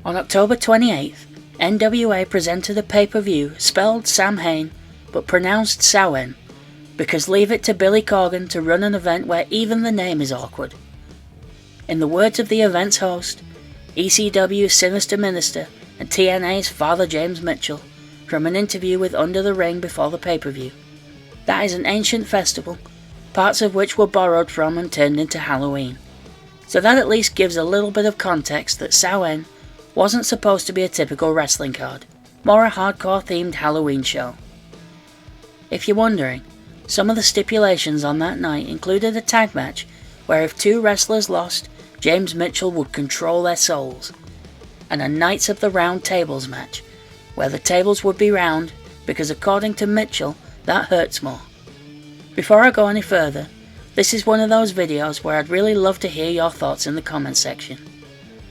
On October 28th, NWA presented a pay-per-view spelled Samhain but pronounced Samhain, because leave it to Billy Corgan to run an event where even the name is awkward. In the words of the event's host, ECW's Sinister Minister and TNA's Father James Mitchell, from an interview with Under the Ring before the pay-per-view, that is an ancient festival, parts of which were borrowed from and turned into Halloween. So that at least gives a little bit of context that Samhain wasn't supposed to be a typical wrestling card, more a hardcore themed Halloween show. If you're wondering, some of the stipulations on that night included a tag match where if two wrestlers lost, James Mitchell would control their souls, and a Knights of the Round Tables match, where the tables would be round because according to Mitchell, that hurts more. Before I go any further, this is one of those videos where I'd really love to hear your thoughts in the comment section.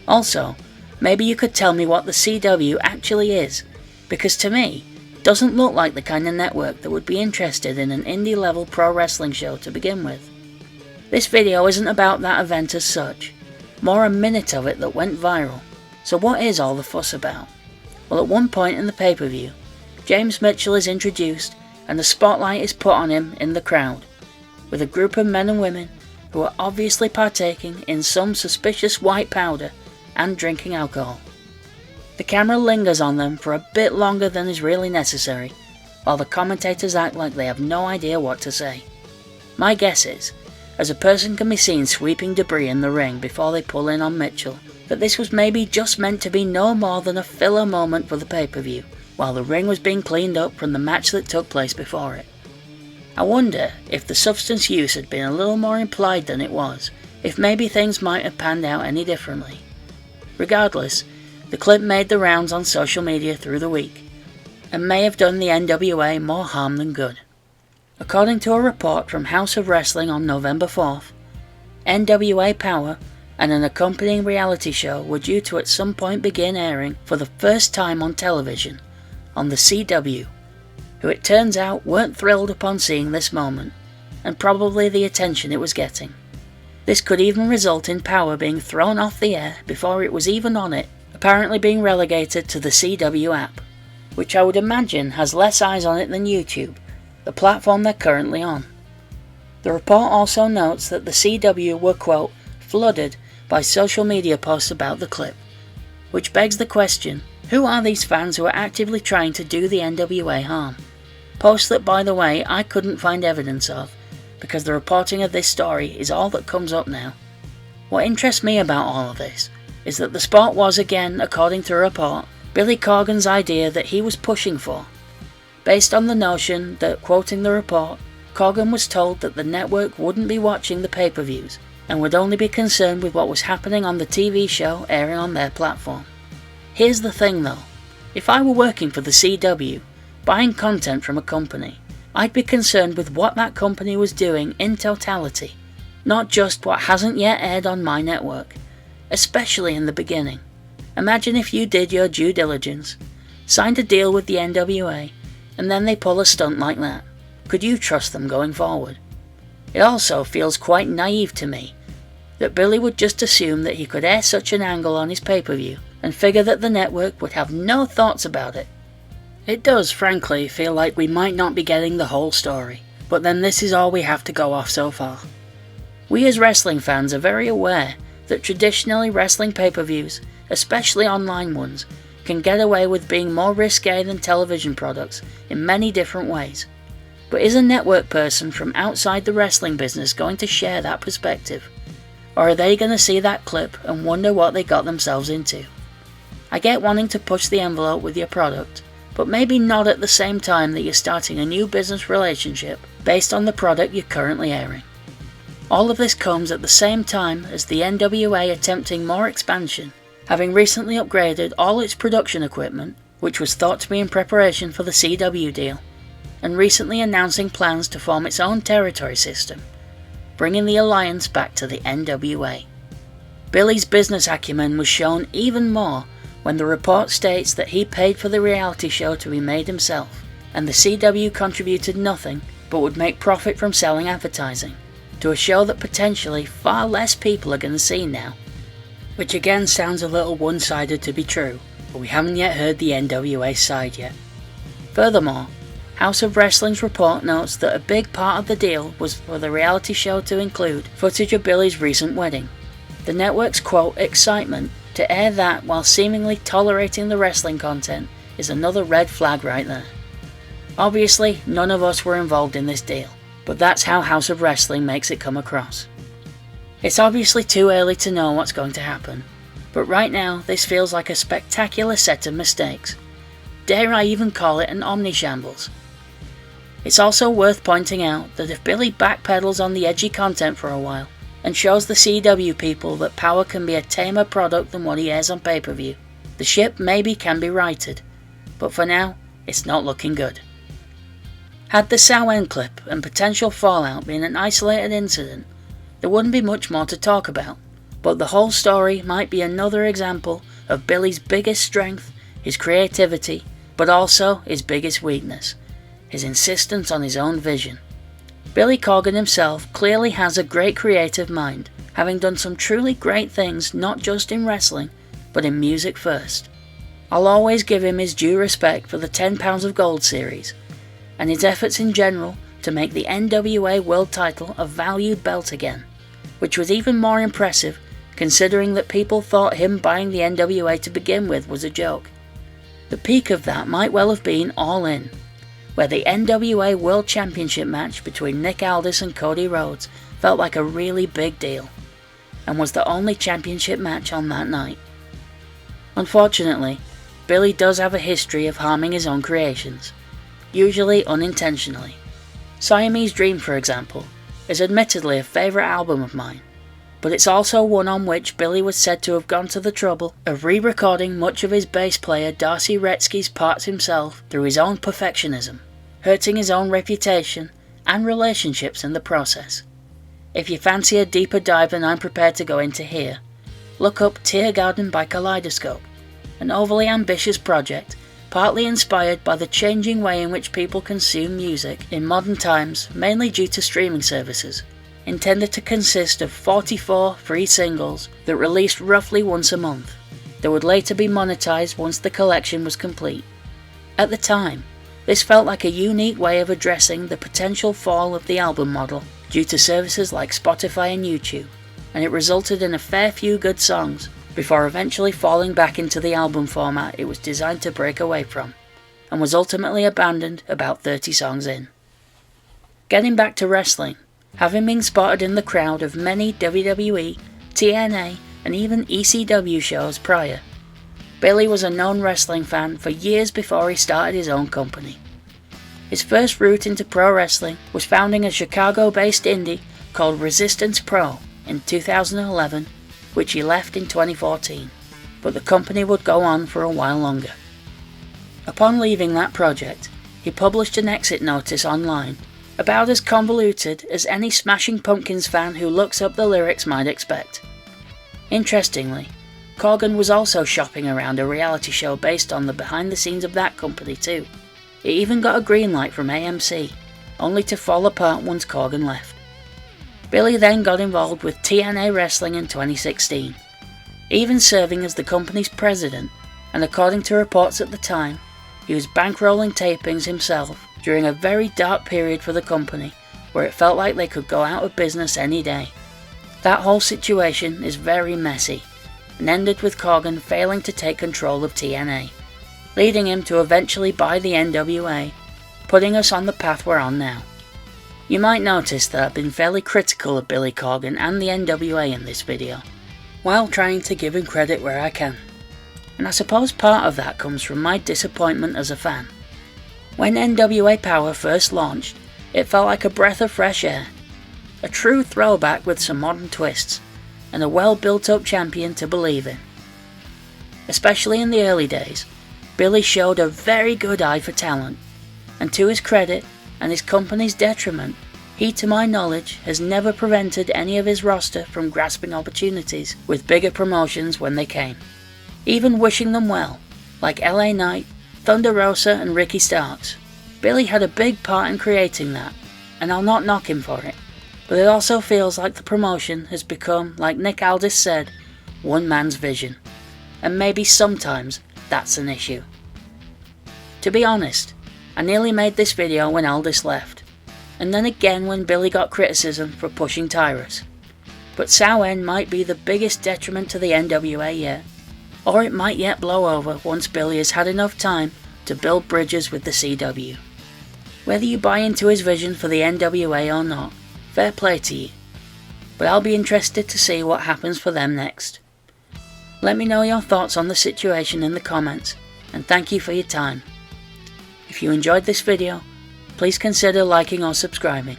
Also, maybe you could tell me what the CW actually is, because to me, it doesn't look like the kind of network that would be interested in an indie level pro wrestling show to begin with. This video isn't about that event as such, more a minute of it that went viral. So what is all the fuss about? Well, at one point in the pay-per-view, James Mitchell is introduced and the spotlight is put on him in the crowd, with a group of men and women who are obviously partaking in some suspicious white powder and drinking alcohol. The camera lingers on them for a bit longer than is really necessary, while the commentators act like they have no idea what to say. My guess is, as a person can be seen sweeping debris in the ring before they pull in on Mitchell, that this was maybe just meant to be no more than a filler moment for the pay-per-view, while the ring was being cleaned up from the match that took place before it. I wonder if the substance use had been a little more implied than it was, if maybe things might have panned out any differently. Regardless, the clip made the rounds on social media through the week, and may have done the NWA more harm than good. According to a report from House of Wrestling on November 4th, NWA Power and an accompanying reality show were due to at some point begin airing for the first time on television, on the CW, who it turns out weren't thrilled upon seeing this moment, and probably the attention it was getting. This could even result in Power being thrown off the air before it was even on it, apparently being relegated to the CW app, which I would imagine has less eyes on it than YouTube, the platform they're currently on. The report also notes that the CW were, quote, flooded by social media posts about the clip, which begs the question, who are these fans who are actively trying to do the NWA harm? Posts that, by the way, I couldn't find evidence of, because the reporting of this story is all that comes up now. What interests me about all of this is that the spot was again, according to a report, Billy Corgan's idea that he was pushing for, based on the notion that, quoting the report, Corgan was told that the network wouldn't be watching the pay-per-views and would only be concerned with what was happening on the TV show airing on their platform. Here's the thing though, if I were working for the CW, buying content from a company, I'd be concerned with what that company was doing in totality, not just what hasn't yet aired on my network, especially in the beginning. Imagine if you did your due diligence, signed a deal with the NWA, and then they pull a stunt like that. Could you trust them going forward? It also feels quite naive to me that Billy would just assume that he could air such an angle on his pay-per-view and figure that the network would have no thoughts about it. It does, frankly, feel like we might not be getting the whole story, but then this is all we have to go off so far. We as wrestling fans are very aware that traditionally wrestling pay-per-views, especially online ones, can get away with being more risque than television products in many different ways. But is a network person from outside the wrestling business going to share that perspective? Or are they going to see that clip and wonder what they got themselves into? I get wanting to push the envelope with your product, but maybe not at the same time that you're starting a new business relationship based on the product you're currently airing. All of this comes at the same time as the NWA attempting more expansion, having recently upgraded all its production equipment, which was thought to be in preparation for the CW deal, and recently announcing plans to form its own territory system, bringing the alliance back to the NWA. Billy's business acumen was shown even more when the report states that he paid for the reality show to be made himself, and the CW contributed nothing but would make profit from selling advertising, to a show that potentially far less people are going to see now. Which again sounds a little one-sided to be true, but we haven't yet heard the NWA side yet. Furthermore, House of Wrestling's report notes that a big part of the deal was for the reality show to include footage of Billy's recent wedding. The network's quote excitement to air that while seemingly tolerating the wrestling content is another red flag right there. Obviously, none of us were involved in this deal, but that's how House of Wrestling makes it come across. It's obviously too early to know what's going to happen, but right now this feels like a spectacular set of mistakes. Dare I even call it an omni-shambles. It's also worth pointing out that if Billy backpedals on the edgy content for a while, and shows the CW people that Power can be a tamer product than what he airs on pay-per-view, the ship maybe can be righted, but for now, it's not looking good. Had the Samhain clip and potential fallout been an isolated incident, there wouldn't be much more to talk about, but the whole story might be another example of Billy's biggest strength, his creativity, but also his biggest weakness, his insistence on his own vision. Billy Corgan himself clearly has a great creative mind, having done some truly great things not just in wrestling, but in music first. I'll always give him his due respect for the 10 Pounds of Gold series, and his efforts in general to make the NWA World title a valued belt again, which was even more impressive considering that people thought him buying the NWA to begin with was a joke. The peak of that might well have been All In, where the NWA World Championship match between Nick Aldis and Cody Rhodes felt like a really big deal, and was the only championship match on that night. Unfortunately, Billy does have a history of harming his own creations, usually unintentionally. Siamese Dream, for example, is admittedly a favourite album of mine, but it's also one on which Billy was said to have gone to the trouble of re-recording much of his bass player Darcy Retzky's parts himself through his own perfectionism, hurting his own reputation and relationships in the process. If you fancy a deeper dive than I'm prepared to go into here, look up Tear Garden by Kaleidoscope, an overly ambitious project partly inspired by the changing way in which people consume music in modern times, mainly due to streaming services, intended to consist of 44 free singles that released roughly once a month, that would later be monetized once the collection was complete. At the time, this felt like a unique way of addressing the potential fall of the album model due to services like Spotify and YouTube, and it resulted in a fair few good songs, before eventually falling back into the album format it was designed to break away from, and was ultimately abandoned about 30 songs in. Getting back to wrestling, having been spotted in the crowd of many WWE, TNA, and even ECW shows prior, Billy was a known wrestling fan for years before he started his own company. His first route into pro wrestling was founding a Chicago-based indie called Resistance Pro in 2011, which he left in 2014, but the company would go on for a while longer. Upon leaving that project, he published an exit notice online, about as convoluted as any Smashing Pumpkins fan who looks up the lyrics might expect. Interestingly, Corgan was also shopping around a reality show based on the behind the scenes of that company too. It even got a green light from AMC, only to fall apart once Corgan left. Billy then got involved with TNA Wrestling in 2016, even serving as the company's president, and according to reports at the time, he was bankrolling tapings himself during a very dark period for the company where it felt like they could go out of business any day. That whole situation is very messy, and ended with Corgan failing to take control of TNA, leading him to eventually buy the NWA, putting us on the path we're on now. You might notice that I've been fairly critical of Billy Corgan and the NWA in this video, while trying to give him credit where I can. And I suppose part of that comes from my disappointment as a fan. When NWA Power first launched, it felt like a breath of fresh air, a true throwback with some modern twists, and a well built up champion to believe in. Especially in the early days, Billy showed a very good eye for talent, and to his credit, and his company's detriment, he, to my knowledge, has never prevented any of his roster from grasping opportunities with bigger promotions when they came, even wishing them well, like LA Knight, Thunder Rosa and Ricky Starks. Billy had a big part in creating that, and I'll not knock him for it, but it also feels like the promotion has become, like Nick Aldis said, one man's vision, and maybe sometimes that's an issue. To be honest, I nearly made this video when Aldis left, and then again when Billy got criticism for pushing Tyrus. But Samhain might be the biggest detriment to the NWA yet, or it might yet blow over once Billy has had enough time to build bridges with the CW. Whether you buy into his vision for the NWA or not, fair play to you, but I'll be interested to see what happens for them next. Let me know your thoughts on the situation in the comments, and thank you for your time. If you enjoyed this video, please consider liking or subscribing.